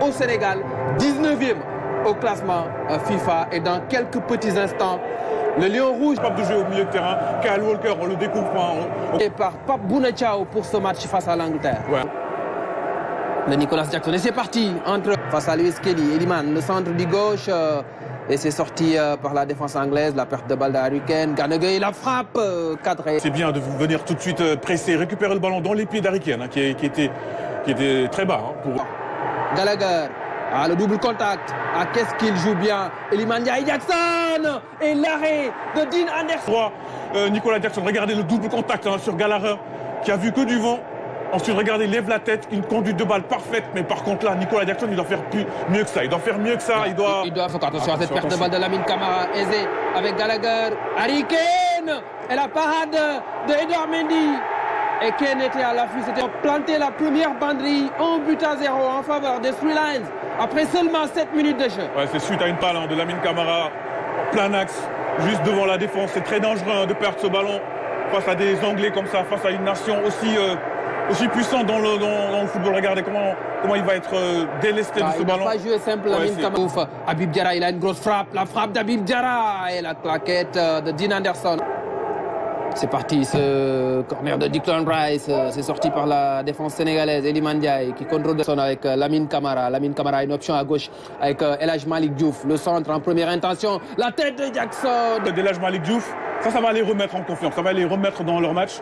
au Sénégal, 19e au classement FIFA. Et dans quelques petits instants, le Lion Rouge... Capable de jouer au milieu de terrain, Kyle Walker, on le découvre pas. Et par Pape Bouna Thiaw pour ce match face à l'Angleterre. Ouais. De Nicolas Jackson. Et c'est parti entre face à Lewis Kelly, Eliman, le centre du gauche. Et c'est sorti par la défense anglaise, la perte de balle d'Harry Kane. Gana Gueye, la frappe cadrée. C'est bien de venir tout de suite presser, récupérer le ballon dans les pieds d'Harry Kane, hein, qui était très bas. Hein, pour... Gallagher, le double contact. Qu'est-ce qu'il joue bien. Eliman Ndiaye Jackson. Et l'arrêt de Dean Anderson. Nicolas Jackson, regardez le double contact hein, sur Gallagher, qui a vu que du vent. Ensuite, regardez, il lève la tête, une conduite de balle parfaite. Mais par contre, là, Nicolas Jackson, il doit faire mieux que ça. Il doit faire mieux que ça. Il doit faire attention à cette perte de balle de Lamine Camara. Aisé avec Gallagher. Harry Kane. Et la parade de Edouard Mendy. Et Kane était à l'affût. C'était planter la première banderie. 1-0 en faveur des Three Lions. Après seulement 7 minutes de jeu. Ouais, c'est suite à une palle hein, de Lamine Camara. Plein axe, juste devant la défense. C'est très dangereux hein, de perdre ce ballon face à des Anglais comme ça, face à une nation aussi puissant dans le football. Regardez comment il va être délesté de ce ballon. Il n'a pas joué simple, Lamine Camara. Habib Diarra, il a une grosse frappe. La frappe d'Habib Diarra et la claquette de Dean Anderson. C'est parti, ce corner de Declan Rice. C'est sorti par la défense sénégalaise. Eliman Ndiaye qui contrôle son avec Lamine Camara. Lamine Camara, une option à gauche avec El Hadj Malick Diouf. Le centre en première intention. La tête de Jackson. El Hadj Malick Diouf, ça va les remettre en confiance. Ça va les remettre dans leur match.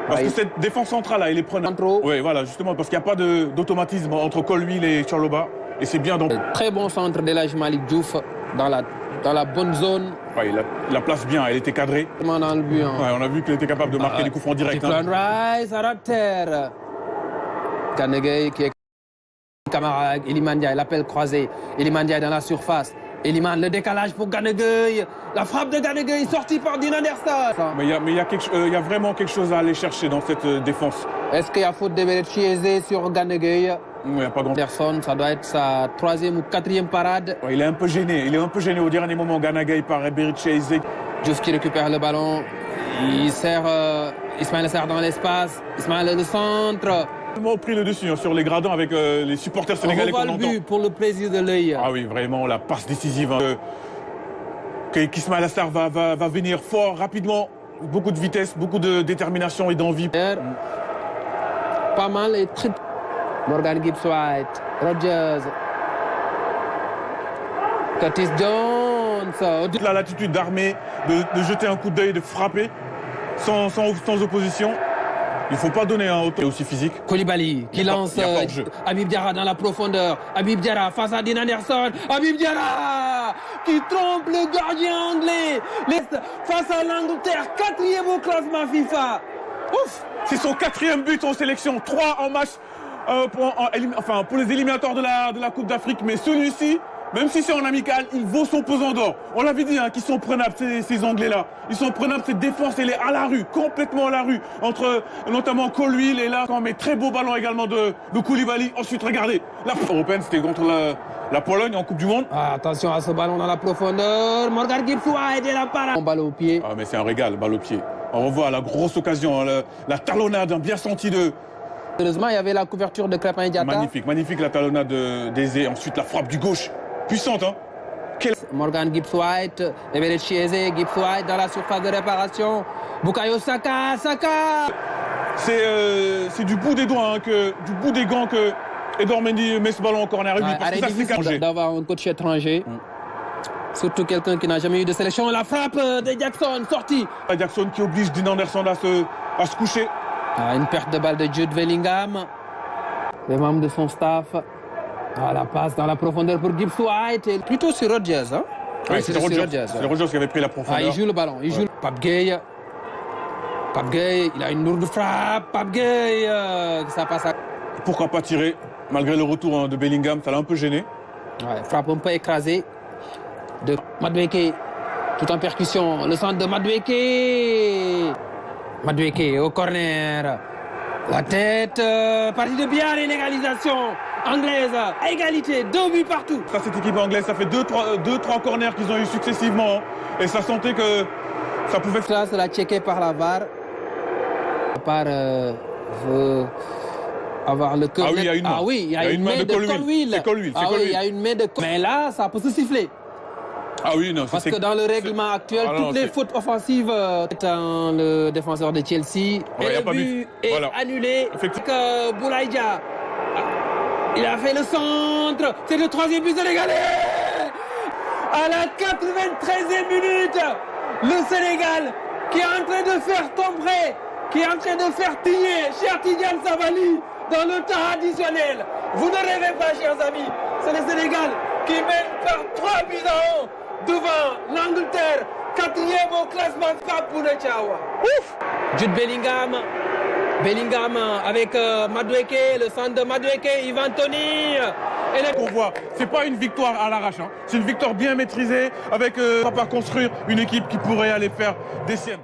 Parce que cette défense centrale, là, elle est prenante. Oui, voilà, justement, parce qu'il n'y a pas d'automatisme entre Colwill et Chalobah. Et c'est bien donc. Très bon centre d'El Hadj Malick Diouf dans la bonne zone. Ouais, il la place bien, elle était cadrée. Dans le but, hein. Ouais, on a vu qu'il était capable de marquer des coups francs directs. Declan Rice à la terre. Gana Gueye qui est Camara, Eliman Ndiaye, l'appel croisé. Eliman Ndiaye dans la surface. Eliman, le décalage pour Gana Gueye. La frappe de Gana Gueye sortie par Dean Anderson. Mais il y a vraiment quelque chose à aller chercher dans cette défense. Est-ce qu'il y a faute de Beretchi Eze sur Gana Gueye? Il n'y a pas grand Anderson, ça doit être sa 3e ou 4e parade. Ouais, il est un peu gêné. Il est un peu gêné au dernier moment. Gana Gueye par Beretchi Eze. Diouf qui récupère le ballon. Il sert Ismaël Sarr dans l'espace. Ismaël le centre. Il a pris le dessus hein, sur les gradins avec les supporters sénégalais qu'on entend. But pour le plaisir de l'œil. Ah oui, vraiment, la passe décisive. Hein, qu'Ismaël Sarr va venir fort, rapidement. Beaucoup de vitesse, beaucoup de détermination et d'envie. Pas mal et très... Morgan Gibbs-White, Rodgers, Curtis Jones. La latitude d'armer, de jeter un coup d'œil, de frapper sans opposition. Il ne faut pas donner un auto aussi physique. Koulibaly qui lance Habib Diarra dans la profondeur. Habib Diarra face à Dean Anderson. Habib Diarra qui trompe le gardien anglais. Face à l'Angleterre, 4e au classement FIFA. Ouf, c'est son 4e but en sélection. 3 en match pour les éliminatoires de la Coupe d'Afrique. Mais celui-ci, même si c'est en amical, il vaut son pesant d'or. On l'avait dit, hein, qu'ils sont prenables, ces Anglais-là. Ils sont prenables, cette défense, elle est à la rue, complètement à la rue. Entre notamment Colwill et là, mais très beau ballon également de Koulibaly. Ensuite, regardez, la européenne, c'était contre la Pologne en Coupe du Monde. Attention à ce ballon dans la profondeur. Morgan Gibbs-White et la parade. Balle au pied. Ah, mais c'est un régal, balle au pied. On revoit la grosse occasion, la talonnade bien sentie de... Heureusement, il y avait la couverture de Crépin Diatta. Magnifique la talonnade d'Eze. Ensuite, la frappe du gauche. Puissante, hein. Morgan Gibbs-White, Beretchi Eze, Gibbs-White dans la surface de réparation. Bukayo Saka. C'est du bout des doigts, hein, du bout des gants que Edouard Mendy met ce ballon en corner. Parce que ça, c'est congé. D'avoir un coach étranger. Surtout quelqu'un qui n'a jamais eu de sélection. La frappe de Jackson, sortie. Jackson qui oblige Dean Anderson à se coucher. Une perte de balle de Jude Bellingham. Les membres de son staff. La passe dans la profondeur pour Gibbs-White. Plutôt sur Rodgers. Hein? Oui, c'est Rodgers. C'est Rodgers qui avait pris la profondeur. Il joue le ballon. Pape Gueye, il a une lourde frappe. Pape Gueye, ça passe à... Pourquoi pas tirer, malgré le retour de Bellingham, ça l'a un peu gêné. Ouais, frappe un peu écrasée de Madueke, tout en percussion. Le centre de Madueke. Madueke au corner. La tête, partie de bien, l'égalisation anglaise, à égalité, 2 buts partout. Ça, cette équipe anglaise, ça fait 2-3 corners qu'ils ont eu successivement. Hein, et ça sentait que ça pouvait... Ça, c'est la checké par la VAR. avoir le cœur. Ah oui, il y a une main. Ah oui, il y a une main de Colwill. C'est Colwill. Ah oui, il y a une main de Colwill. Mais là, ça peut se siffler. Ah oui, non. Parce que dans le règlement actuel, toutes les fautes offensives, le défenseur de Chelsea, et le but est annulé. Boulaïdia, il a fait le centre. C'est le troisième but sénégalais. À la 93e minute, le Sénégal qui est en train de faire tomber, qui est en train de faire piller Cheikh Tidiane Sabaly dans le temps additionnel. Vous ne rêvez pas, chers amis. C'est le Sénégal qui mène par 3 buts à 1 devant l'Angleterre, 4e au classement FAP pour le Tchawa. Ouf! Jude Bellingham avec Madueke, le centre de Madueke, Ivan Toney. On voit, c'est pas une victoire à l'arrache, hein. C'est une victoire bien maîtrisée avec va pas construire une équipe qui pourrait aller faire des siennes.